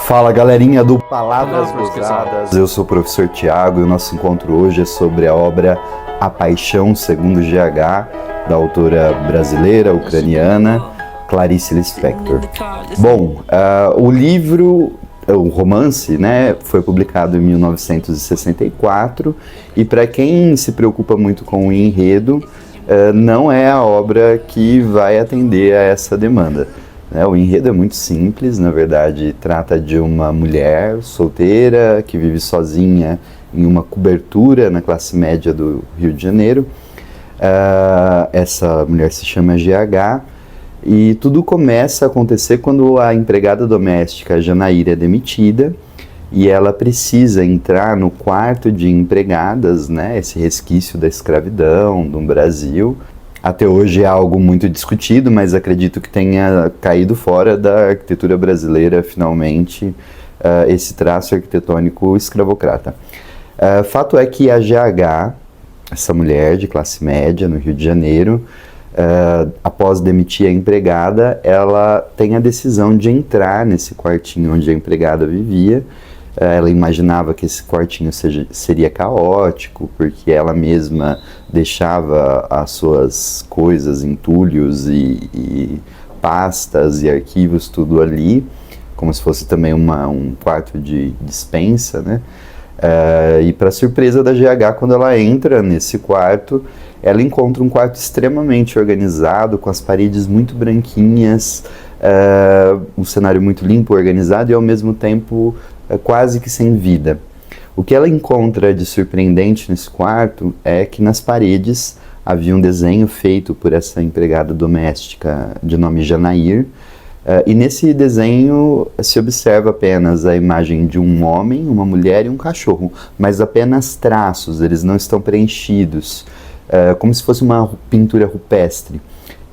Fala galerinha do Palavras Gozadas, eu sou o professor Tiago e o nosso encontro hoje é sobre a obra A Paixão segundo GH, da autora brasileira, ucraniana, Clarice Lispector. Bom, o romance, né, foi publicado em 1964 e para quem se preocupa muito com o enredo, não é a obra que vai atender a essa demanda. O enredo é muito simples, na verdade trata de uma mulher solteira que vive sozinha em uma cobertura na classe média do Rio de Janeiro. Essa mulher se chama GH e tudo começa a acontecer quando a empregada doméstica Janaíra é demitida e ela precisa entrar no quarto de empregadas, né, esse resquício da escravidão no Brasil. Até hoje é algo muito discutido, mas acredito que tenha caído fora da arquitetura brasileira, finalmente, esse traço arquitetônico escravocrata. Fato é que a GH, essa mulher de classe média no Rio de Janeiro, após demitir a empregada, ela tem a decisão de entrar nesse quartinho onde a empregada vivia. Ela imaginava que esse quartinho seria caótico, porque ela mesma deixava as suas coisas, entulhos e pastas e arquivos, tudo ali, como se fosse também um quarto de despensa, né? E para surpresa da GH, quando ela entra nesse quarto, ela encontra um quarto extremamente organizado, com as paredes muito branquinhas, um cenário muito limpo, organizado e ao mesmo tempo quase que sem vida. O que ela encontra de surpreendente nesse quarto é que nas paredes havia um desenho feito por essa empregada doméstica de nome Janair, e nesse desenho se observa apenas a imagem de um homem, uma mulher e um cachorro, mas apenas traços, eles não estão preenchidos, como se fosse uma pintura rupestre.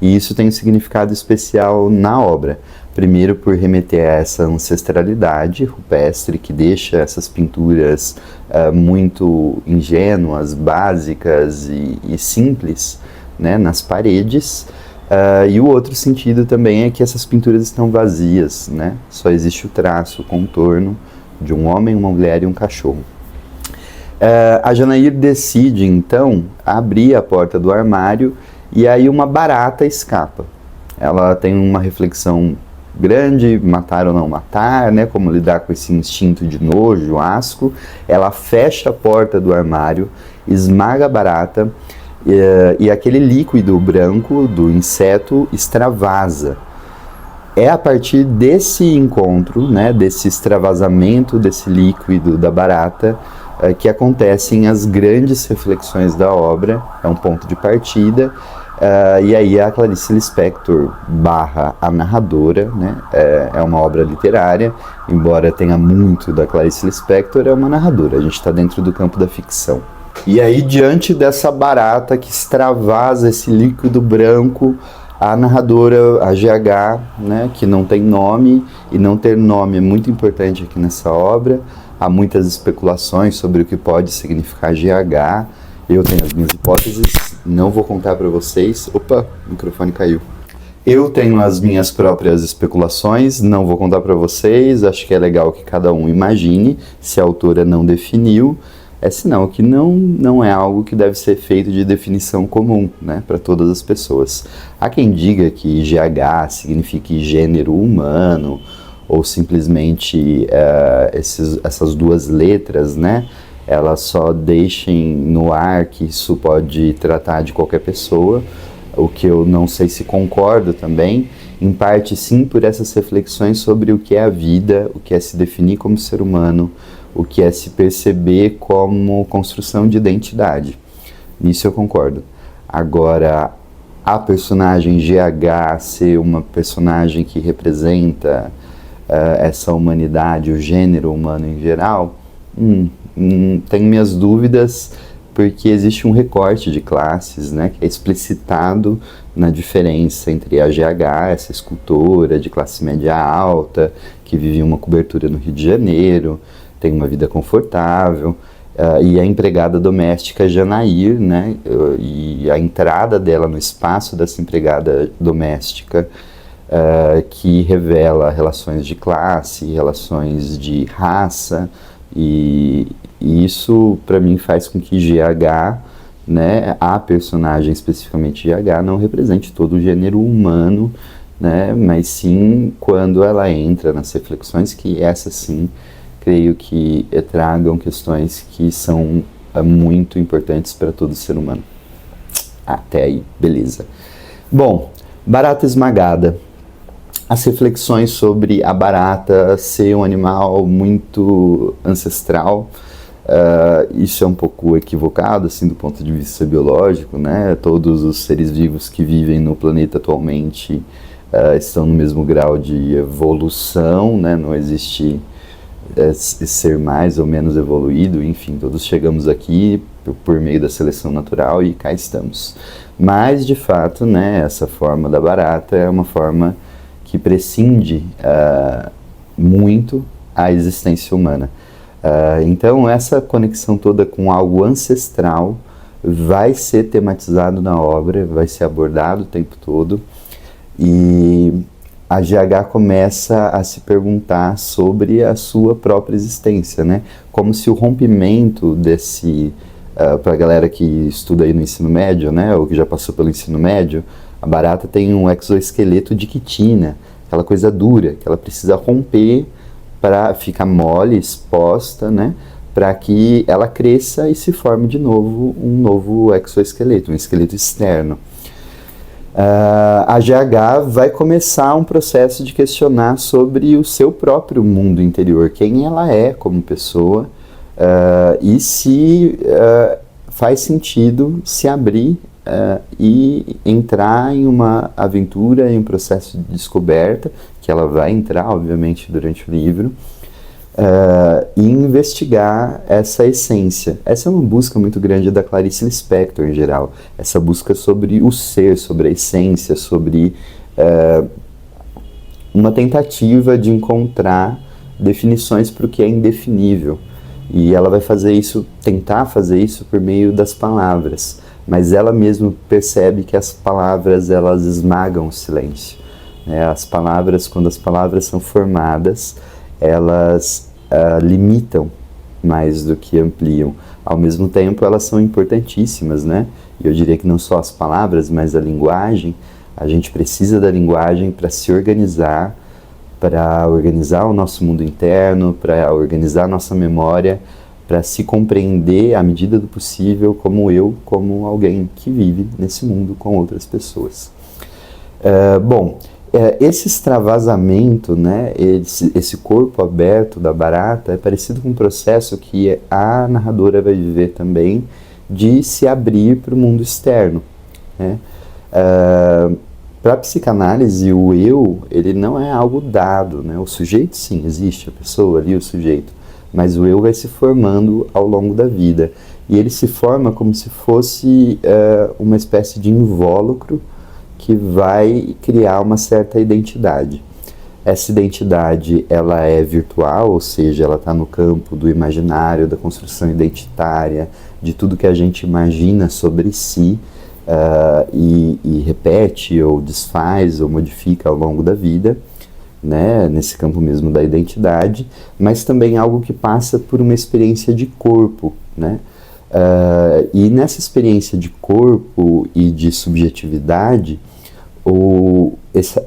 E isso tem um significado especial na obra. Primeiro, por remeter a essa ancestralidade rupestre que deixa essas pinturas muito ingênuas, básicas e simples, né, nas paredes. E o outro sentido também é que essas pinturas estão vazias, né? Só existe o traço, o contorno de um homem, uma mulher e um cachorro. A Janair decide, então, abrir a porta do armário e aí uma barata escapa. Ela tem uma reflexão grande, matar ou não matar, né? Como lidar com esse instinto de nojo, asco. Ela fecha a porta do armário, esmaga a barata e aquele líquido branco do inseto extravasa. É a partir desse encontro, né, desse extravasamento desse líquido da barata, que acontecem as grandes reflexões da obra. É um ponto de partida. E aí a Clarice Lispector barra a narradora, né? É uma obra literária, embora tenha muito da Clarice Lispector, é uma narradora, a gente está dentro do campo da ficção. E aí, diante dessa barata que extravasa esse líquido branco, a narradora, a GH, né, que não tem nome, e não ter nome é muito importante aqui nessa obra. Há muitas especulações sobre o que pode significar GH. Eu tenho as minhas hipóteses, não vou contar para vocês. Opa, o microfone caiu. Eu tenho as minhas próprias especulações, não vou contar para vocês. Acho que é legal que cada um imagine, se a autora não definiu. É sinal que não é algo que deve ser feito de definição comum, né, para todas as pessoas. Há quem diga que GH signifique gênero humano, ou simplesmente essas duas letras, né, elas só deixem no ar que isso pode tratar de qualquer pessoa, o que eu não sei se concordo também, em parte sim por essas reflexões sobre o que é a vida, o que é se definir como ser humano, o que é se perceber como construção de identidade. Nisso eu concordo. Agora, a personagem GH ser uma personagem que representa essa humanidade, o gênero humano em geral, tenho minhas dúvidas, porque existe um recorte de classes, né, que é explicitado na diferença entre a GH, essa escultora de classe média alta, que vive em uma cobertura no Rio de Janeiro, tem uma vida confortável, e a empregada doméstica Janair, né, e a entrada dela no espaço dessa empregada doméstica que revela relações de classe, relações de raça, e isso para mim faz com que GH, né, a personagem especificamente GH, não represente todo o gênero humano, né, mas sim quando ela entra nas reflexões, que essas sim creio que tragam questões que são muito importantes para todo ser humano. Até aí, beleza. Bom, barata esmagada. As reflexões sobre a barata ser um animal muito ancestral, isso é um pouco equivocado, assim, do ponto de vista biológico, né? Todos os seres vivos que vivem no planeta atualmente estão no mesmo grau de evolução, né? Não existe ser mais ou menos evoluído, enfim, todos chegamos aqui por meio da seleção natural e cá estamos. Mas, de fato, né, essa forma da barata é uma forma que prescinde muito a existência humana. Então, essa conexão toda com algo ancestral vai ser tematizado na obra, vai ser abordado o tempo todo, e a GH começa a se perguntar sobre a sua própria existência, né? Como se o rompimento desse... para a galera que estuda aí no ensino médio, né, ou que já passou pelo ensino médio, a barata tem um exoesqueleto de quitina, aquela coisa dura, que ela precisa romper para ficar mole, exposta, né, para que ela cresça e se forme de novo um novo exoesqueleto, um esqueleto externo. A GH vai começar um processo de questionar sobre o seu próprio mundo interior, quem ela é como pessoa, e se faz sentido se abrir e entrar em uma aventura, em um processo de descoberta, que ela vai entrar, obviamente, durante o livro, e investigar essa essência. Essa é uma busca muito grande da Clarice Lispector, em geral. Essa busca sobre o ser, sobre a essência, sobre uma tentativa de encontrar definições para o que é indefinível. E ela vai fazer isso, tentar fazer isso por meio das palavras. Mas ela mesma percebe que as palavras, elas esmagam o silêncio. As palavras, quando as palavras são formadas, elas limitam mais do que ampliam. Ao mesmo tempo, elas são importantíssimas, né? E eu diria que não só as palavras, mas a linguagem. A gente precisa da linguagem para se organizar, para organizar o nosso mundo interno, para organizar a nossa memória, para se compreender à medida do possível como alguém que vive nesse mundo com outras pessoas. Esse extravasamento, né, esse corpo aberto da barata é parecido com um processo que a narradora vai viver também de se abrir para o mundo externo, né? Para a psicanálise, o eu, ele não é algo dado, né? O sujeito, sim, existe, a pessoa ali, o sujeito, mas o eu vai se formando ao longo da vida, e ele se forma como se fosse uma espécie de invólucro que vai criar uma certa identidade. Essa identidade, ela é virtual, ou seja, ela está no campo do imaginário, da construção identitária, de tudo que a gente imagina sobre si, e repete, ou desfaz, ou modifica ao longo da vida, né, nesse campo mesmo da identidade, mas também algo que passa por uma experiência de corpo, né? E nessa experiência de corpo e de subjetividade,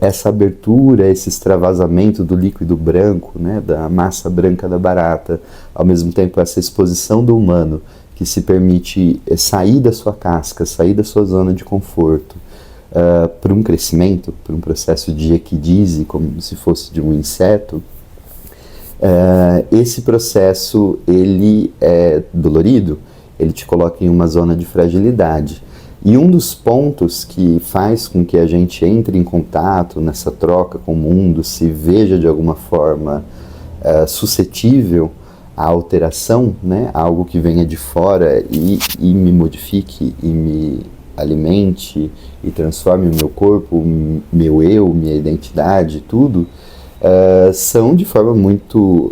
essa abertura, esse extravasamento do líquido branco, né, da massa branca da barata, ao mesmo tempo essa exposição do humano, que se permite sair da sua casca, sair da sua zona de conforto, para um crescimento, para um processo de equidise, como se fosse de um inseto, esse processo, ele é dolorido, ele te coloca em uma zona de fragilidade. E um dos pontos que faz com que a gente entre em contato nessa troca com o mundo, se veja de alguma forma suscetível à alteração, né, algo que venha de fora e me modifique e me alimente e transforme o meu corpo, meu eu, minha identidade, tudo, são de forma muito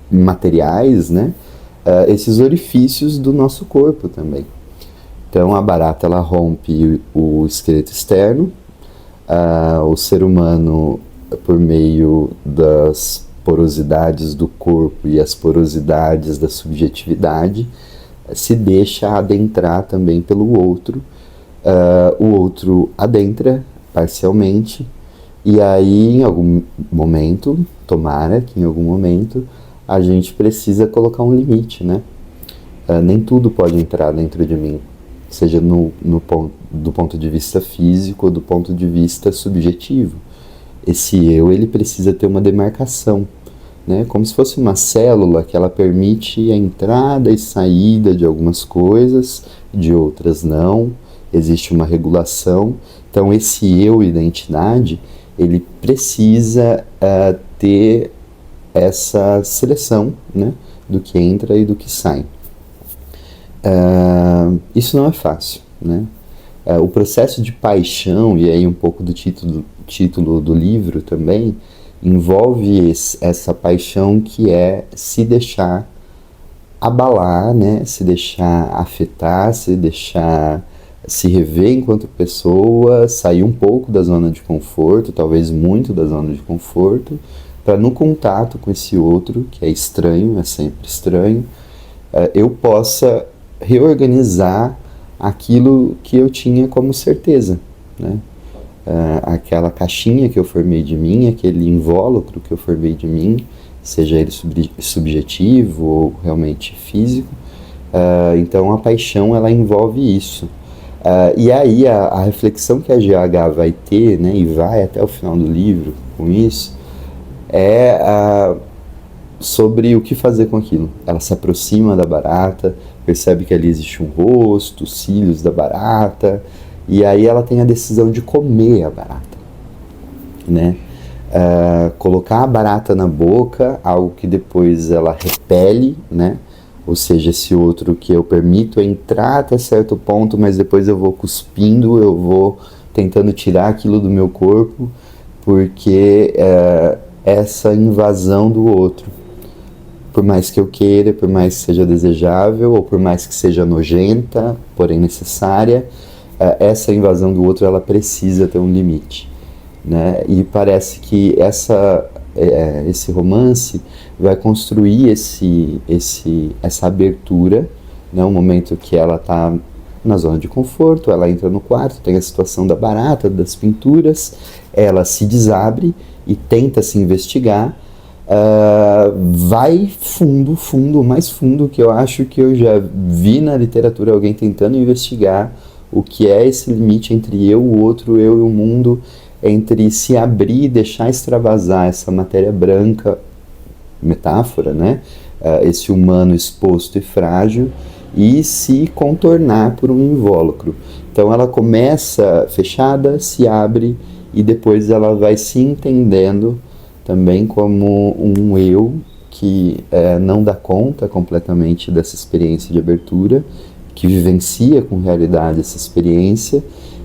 materiais, né, esses orifícios do nosso corpo também. Então a barata, ela rompe o esqueleto externo, O ser humano, por meio das porosidades do corpo e as porosidades da subjetividade, se deixa adentrar também pelo outro. O outro adentra parcialmente, e aí em algum momento, tomara que em algum momento, a gente precisa colocar um limite, né? Nem tudo pode entrar dentro de mim, seja do ponto de vista físico ou do ponto de vista subjetivo. Esse eu, ele precisa ter uma demarcação, né? Como se fosse uma célula que ela permite a entrada e saída de algumas coisas, de outras não. Existe uma regulação. Então esse eu, identidade, ele precisa ter essa seleção, né, do que entra e do que sai. Isso não é fácil, né? O processo de paixão, e aí um pouco do título do livro também, envolve essa paixão que é se deixar abalar, né? Se deixar afetar, se deixar se rever enquanto pessoa, sair um pouco da zona de conforto, talvez muito da zona de conforto, para no contato com esse outro, que é estranho, é sempre estranho, eu possa reorganizar aquilo que eu tinha como certeza, né? Aquela caixinha que eu formei de mim, aquele invólucro que eu formei de mim, seja ele subjetivo ou realmente físico. Então a paixão, ela envolve isso. E aí a reflexão que a GH vai ter, né, e vai até o final do livro com isso, é sobre o que fazer com aquilo. Ela se aproxima da barata, percebe que ali existe um rosto, os cílios da barata, e aí ela tem a decisão de comer a barata, né? Colocar a barata na boca, algo que depois ela repele, né? Ou seja, esse outro que eu permito entrar até certo ponto, mas depois eu vou cuspindo, eu vou tentando tirar aquilo do meu corpo, porque essa invasão do outro, por mais que eu queira, por mais que seja desejável, ou por mais que seja nojenta, porém necessária, essa invasão do outro, ela precisa ter um limite, né? E parece que esse romance vai construir essa abertura, né? Um momento que ela está na zona de conforto, ela entra no quarto, tem a situação da barata, das pinturas, ela se desabre e tenta se investigar, vai fundo, mais fundo que eu acho que eu já vi na literatura, alguém tentando investigar o que é esse limite entre eu, o outro, eu e o mundo, entre se abrir e deixar extravasar essa matéria branca, metáfora, né? Esse humano exposto e frágil, e se contornar por um invólucro. Então ela começa fechada, se abre, e depois ela vai se entendendo também como um eu que não dá conta completamente dessa experiência de abertura, que vivencia com realidade essa experiência,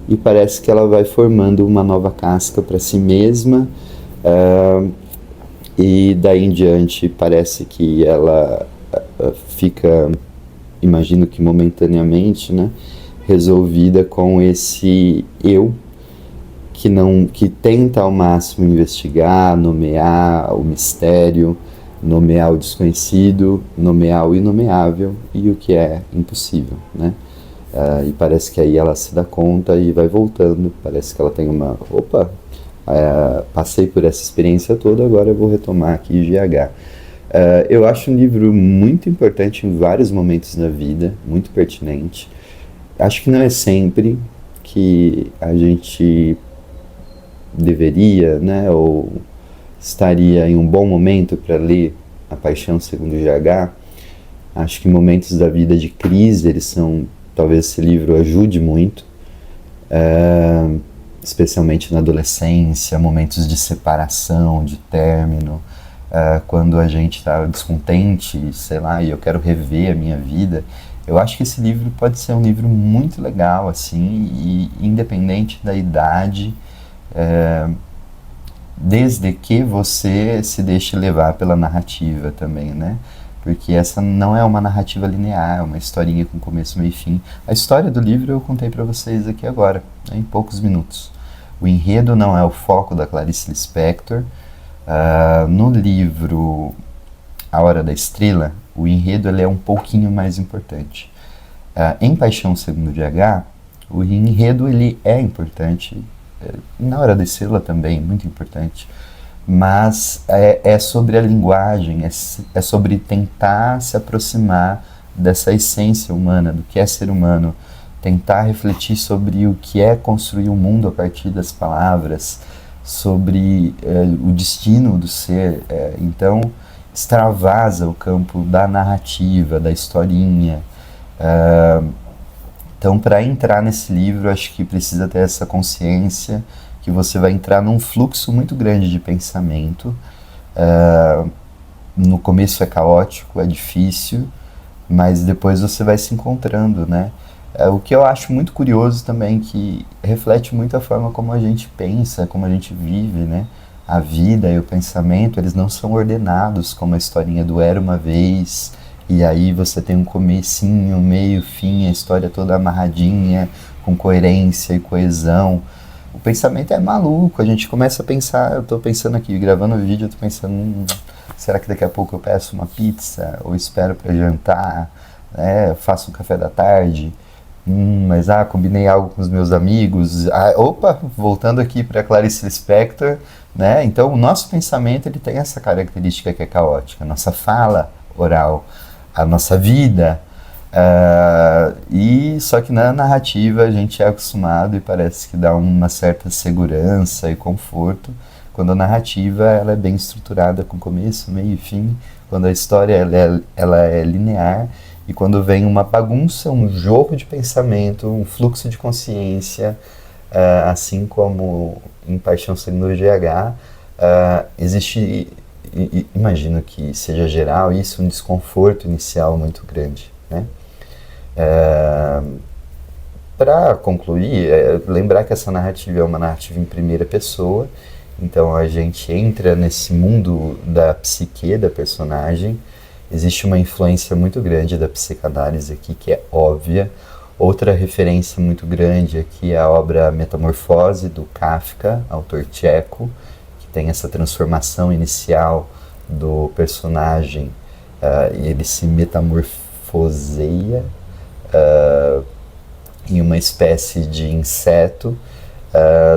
e parece que ela vai formando uma nova casca para si mesma, e daí em diante parece que ela fica, imagino que momentaneamente, né, resolvida com esse eu que tenta ao máximo investigar, nomear o mistério, nomear o desconhecido, nomear o inomeável e o que é impossível, né? E parece que aí ela se dá conta e vai voltando, parece que ela tem passei por essa experiência toda, agora eu vou retomar aqui GH. Eu acho um livro muito importante em vários momentos da vida, muito pertinente. Acho que não é sempre que a gente deveria, né, ou estaria em um bom momento para ler A Paixão segundo GH. Acho que momentos da vida de crise, talvez esse livro ajude muito, especialmente na adolescência, momentos de separação, de término, quando a gente está descontente, sei lá, e eu quero rever a minha vida. Eu acho que esse livro pode ser um livro muito legal, assim, e independente da idade, desde que você se deixe levar pela narrativa também, né? Porque essa não é uma narrativa linear, é uma historinha com começo, meio e fim. A história do livro eu contei para vocês aqui agora, né, em poucos minutos. O enredo não é o foco da Clarice Lispector. No livro A Hora da Estrela, o enredo ele é um pouquinho mais importante. Em Paixão Segundo GH, o enredo ele é importante, na Hora da Estrela também, muito importante, mas é sobre a linguagem, é sobre tentar se aproximar dessa essência humana, do que é ser humano, tentar refletir sobre o que é construir o mundo a partir das palavras, sobre o destino do ser. Então, extravasa o campo da narrativa, da historinha. Então, para entrar nesse livro, acho que precisa ter essa consciência que você vai entrar num fluxo muito grande de pensamento. No começo é caótico, é difícil, mas depois você vai se encontrando, né? O que eu acho muito curioso também, que reflete muito a forma como a gente pensa, como a gente vive, né? A vida e o pensamento, eles não são ordenados como a historinha do Era Uma Vez, e aí você tem um comecinho, meio, fim, a história toda amarradinha, com coerência e coesão. O pensamento é maluco, a gente começa a pensar, eu tô pensando aqui, gravando o vídeo, eu tô pensando, será que daqui a pouco eu peço uma pizza, ou espero para jantar, né? Faço um café da tarde, mas combinei algo com os meus amigos, voltando aqui para Clarice Lispector, né? Então o nosso pensamento ele tem essa característica que é caótica, a nossa fala oral, a nossa vida, e só que na narrativa a gente é acostumado e parece que dá uma certa segurança e conforto quando a narrativa ela é bem estruturada com começo, meio e fim, quando a história ela é linear, e quando vem uma bagunça, um jogo de pensamento, um fluxo de consciência, assim como em Paixão Segundo GH, existe, imagino que seja geral isso, um desconforto inicial muito grande, né? Para concluir, lembrar que essa narrativa é uma narrativa em primeira pessoa, então a gente entra nesse mundo da psique da personagem. Existe uma influência muito grande da psicanálise aqui, que é óbvia. Outra referência muito grande aqui é a obra Metamorfose, do Kafka, autor tcheco, que tem essa transformação inicial do personagem, e ele se metamorfoseia em uma espécie de inseto,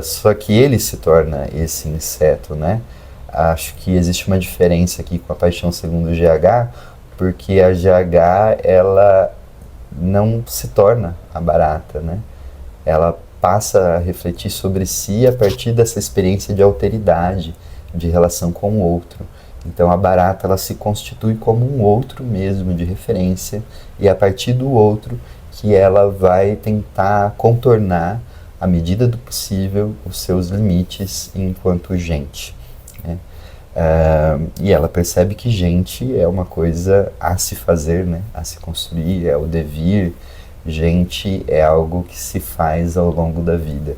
só que ele se torna esse inseto, né? Acho que existe uma diferença aqui com a Paixão Segundo GH, porque a GH, ela não se torna a barata, né? Ela passa a refletir sobre si a partir dessa experiência de alteridade, de relação com o outro. Então a barata, ela se constitui como um outro mesmo, de referência, e a partir do outro que ela vai tentar contornar, à medida do possível, os seus limites enquanto gente, né? E ela percebe que gente é uma coisa a se fazer, né? A se construir, é o devir. Gente é algo que se faz ao longo da vida.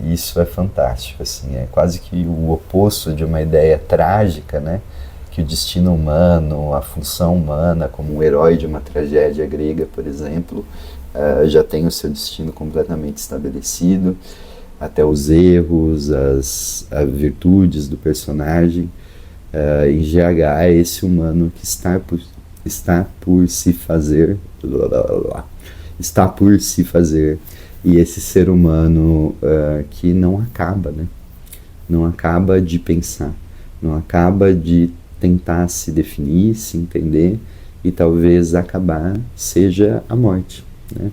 Isso é fantástico, assim, é quase que o oposto de uma ideia trágica, né? Que o destino humano, a função humana, como um herói de uma tragédia grega, por exemplo, já tem o seu destino completamente estabelecido, até os erros, as virtudes do personagem. Em GH é esse humano que está por se fazer, e esse ser humano que não acaba, né? Não acaba de pensar, não acaba de tentar se definir, se entender, e talvez acabar seja a morte, né?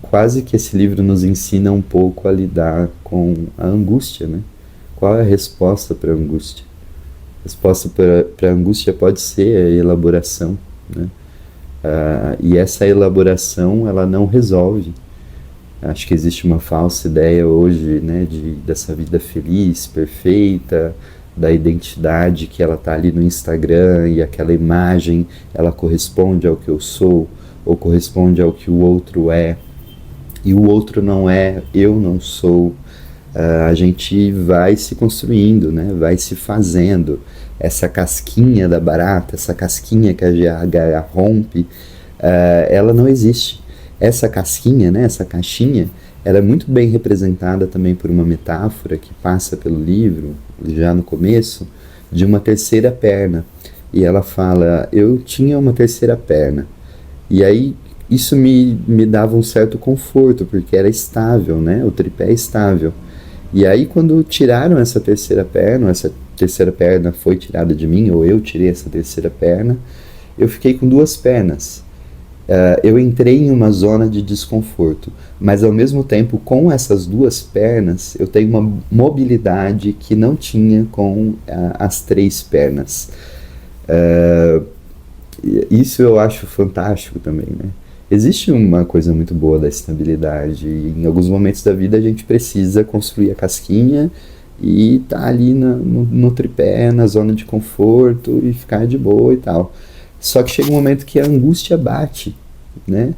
Quase que esse livro nos ensina um pouco a lidar com a angústia, né? Qual é a resposta para a angústia? A resposta para a angústia pode ser a elaboração, né? E essa elaboração, ela não resolve. Acho que existe uma falsa ideia hoje, né, dessa vida feliz, perfeita, da identidade que ela está ali no Instagram, e aquela imagem, ela corresponde ao que eu sou, ou corresponde ao que o outro é, e o outro não é, eu não sou. A gente vai se construindo, né? Vai se fazendo. Essa casquinha da barata, essa casquinha que a GH rompe, ela não existe. essa casquinha, né, essa caixinha, ela é muito bem representada também por uma metáfora que passa pelo livro, já no começo, de uma terceira perna. E ela fala, eu tinha uma terceira perna. E aí isso me dava um certo conforto, porque era estável, né? O tripé é estável. E aí quando tiraram essa terceira perna foi tirada de mim, ou eu tirei essa terceira perna, eu fiquei com duas pernas. Eu entrei em uma zona de desconforto, mas ao mesmo tempo, com essas duas pernas, eu tenho uma mobilidade que não tinha com as três pernas. Isso eu acho fantástico também, né? Existe uma coisa muito boa da estabilidade. Em alguns momentos da vida a gente precisa construir a casquinha e tá ali no tripé, na zona de conforto e ficar de boa e tal. Só que chega um momento que a angústia bate, né?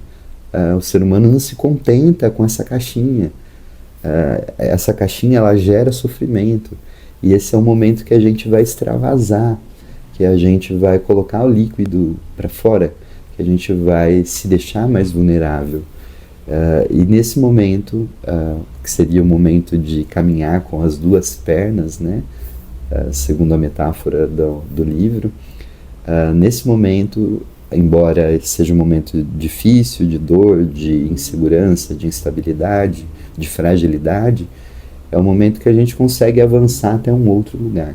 O ser humano não se contenta com essa caixinha. Essa caixinha, ela gera sofrimento. E esse é o momento que a gente vai extravasar, que a gente vai colocar o líquido para fora, que a gente vai se deixar mais vulnerável. E nesse momento, que seria o momento de caminhar com as duas pernas, né? Segundo a metáfora do livro, nesse momento, embora seja um momento difícil, de dor, de insegurança, de instabilidade, de fragilidade, é o momento que a gente consegue avançar até um outro lugar.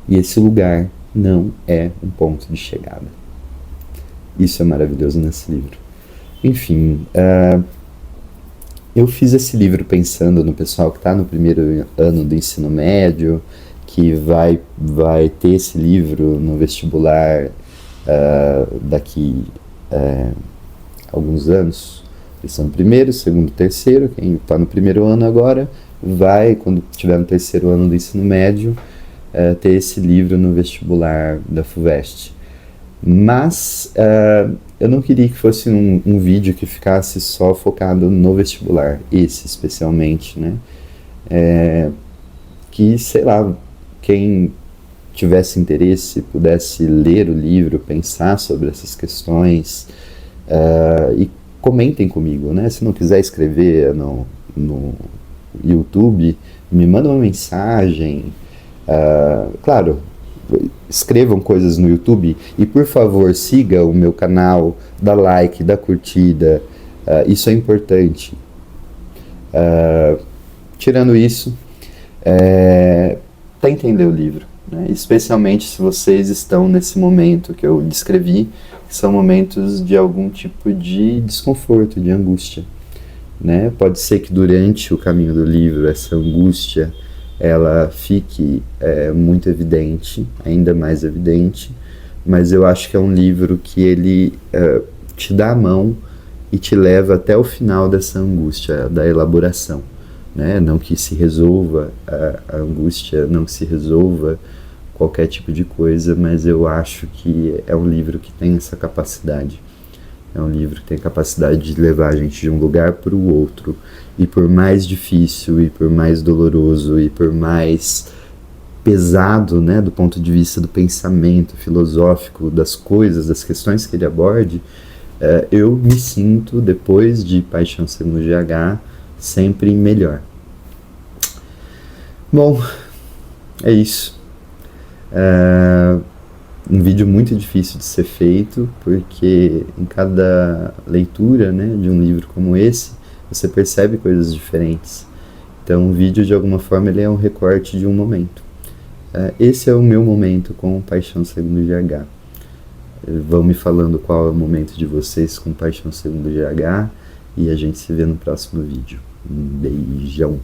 E esse lugar não é um ponto de chegada. Isso é maravilhoso nesse livro. Enfim, eu fiz esse livro pensando no pessoal que está no primeiro ano do ensino médio, que vai ter esse livro no vestibular daqui alguns anos. Eles são no primeiro, segundo, terceiro. Quem está no primeiro ano agora vai, quando estiver no terceiro ano do ensino médio, ter esse livro no vestibular da FUVEST. Mas eu não queria que fosse um vídeo que ficasse só focado no vestibular, esse especialmente, né? Que, sei lá, quem tivesse interesse pudesse ler o livro, pensar sobre essas questões e comentem comigo, né? Se não quiser escrever no YouTube, me manda uma mensagem. Claro, escrevam coisas no YouTube e, por favor, siga o meu canal, dá like, dá curtida, isso é importante. Tirando isso, tentem ler o livro, né? Especialmente se vocês estão nesse momento que eu descrevi, que são momentos de algum tipo de desconforto, de angústia, né? Pode ser que durante o caminho do livro essa angústia ela fique muito evidente, ainda mais evidente, mas eu acho que é um livro que ele te dá a mão e te leva até o final dessa angústia, da elaboração, né? Não que se resolva a angústia, não que se resolva qualquer tipo de coisa, mas eu acho que é um livro que tem essa capacidade. É um livro que tem a capacidade de levar a gente de um lugar para o outro. E por mais difícil, e por mais doloroso, e por mais pesado, né, do ponto de vista do pensamento filosófico, das coisas, das questões que ele aborde, eu me sinto, depois de Paixão Segundo GH, sempre melhor. Bom, é isso. Um vídeo muito difícil de ser feito, porque em cada leitura, né, de um livro como esse, você percebe coisas diferentes. Então o vídeo, de alguma forma, ele é um recorte de um momento. Esse é o meu momento com Paixão Segundo GH. Vão me falando qual é o momento de vocês com Paixão Segundo GH, e a gente se vê no próximo vídeo. Um beijão!